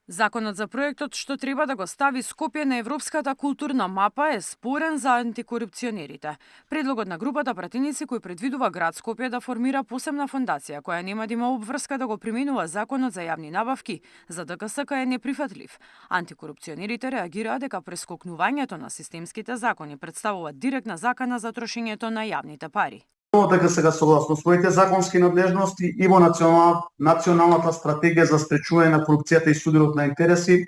Законот за проектот што треба да го стави Скопје на европската културна мапа е спорен за антикорупционерите. Предлогот на групата пратеници кој предвидува град Скопје да формира посебна фондација која нема да има обврска да го применува законот за јавни набавки, за ДКСК е неприфатлив. Антикорупционерите реагираат дека прескокнувањето на системските закони представува директна закана за трошењето на јавните пари. ДКСК согласно своите законски надлежности и во националната стратегија за спречување на корупцијата и судирот на интереси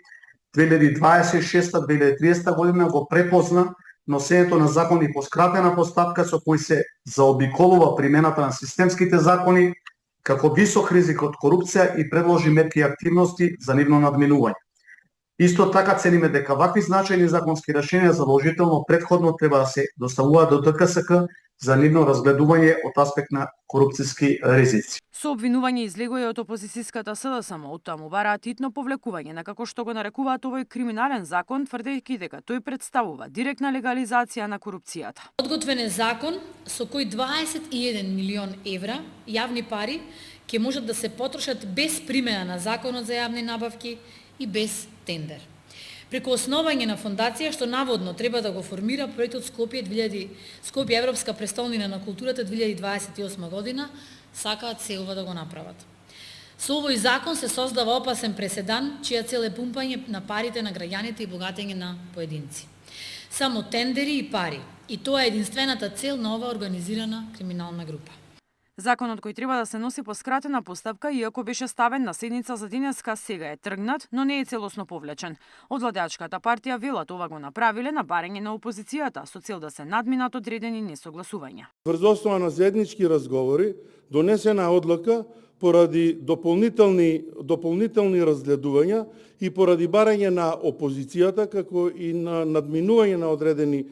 2026-2030 година го препозна носењето на закони по скратена постапка со кои се заобиколува примената на системските закони како висок ризик од корупција и предложи мерки и активности за нивно надминување. Исто така цениме дека вакви значајни законски решенија задолжително претходно треба да се доставуваат до ДКСК за нивно разгледување од аспект на корупцијски ризици. Со обвинување излегува од опозицијската СДСМ, од таму бараат итно повлекување на како што го нарекуваат овој криминален закон, тврдејќи дека тој представува директна легализација на корупцијата. Подготвен е закон со кој 21 милион евра јавни пари ќе можат да се потрошат без примена на законот за јавни набавки и без тендер. Преку основање на фондација што наводно треба да го формира проектот Скопје Европска престолнина на културата 2028 година, сакаат се ова да го направат. Со овој закон се создава опасен преседан, чија цел е пумпање на парите на граѓаните и богатење на поединци. Само тендери и пари, и тоа е единствената цел на оваа организирана криминална група. Законот кој треба да се носи по скратена постапка, иако беше ставен на седница за денеска, сега е тргнат, но не е целосно повлечен. Од владеачката партија велат ова го направиле на барање на опозицијата со цел да се надминат одредени несогласувања. Врз основа на заеднички разговори донесена одлука поради дополнителни разгледувања и поради барање на опозицијата како и на надминување на одредени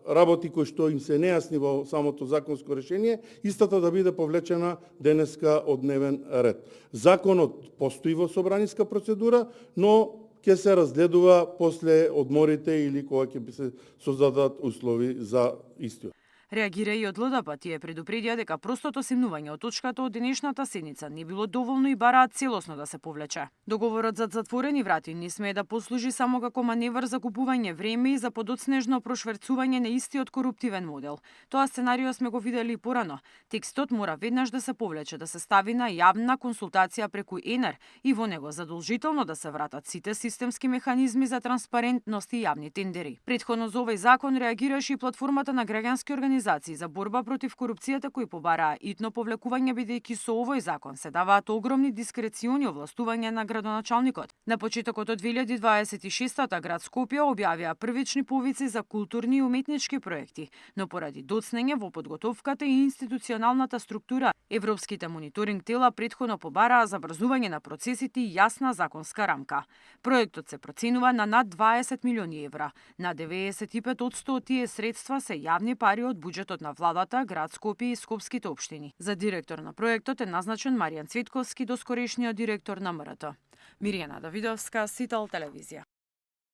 работи кои што им се нејасни во самото законско решение, истата да биде повлечена денеска од дневен ред. Законот постои во собраниска процедура, но ќе се разгледува после одморите или кога ќе се создадат услови за истиот. Реагира и од ЛДП, тие предупредија дека простото симнување од точката од денешната седница не било доволно и бараат целосно да се повлече. Договорот за затворени врати не смее да послужи само како маневр за купување време и за подоцнежно прошверцување на истиот коруптивен модел. Тоа сценарио сме го видели и порано. Текстот мора веднаш да се повлече, да се стави на јавна консултација преку ЕНЕР и во него задолжително да се вратат сите системски механизми за транспарентност и јавни тендери. Претходно за овој закон реагираше и платформата на граѓански организации за борба против корупцијата кои побараа итно повлекување бидејќи со овој закон се даваат огромни дискрециони овластувања на градоначалникот. На почетокот од 2026-та град Скопје објавија првични повици за културни и уметнички проекти, но поради доцнење во подготовката и институционалната структура, европските мониторинг тела претходно побараа забрзување на процесите и јасна законска рамка. Проектот се проценува на над 20 милиони евра. На 95% од тие средства се јавни пари од буџетот на владата, град Скопје и скопските општини. За директор на проектот е назначен Маријан Цветковски, доскорешниот директор на МРТ. Мирјана Давидовска, Сител телевизија.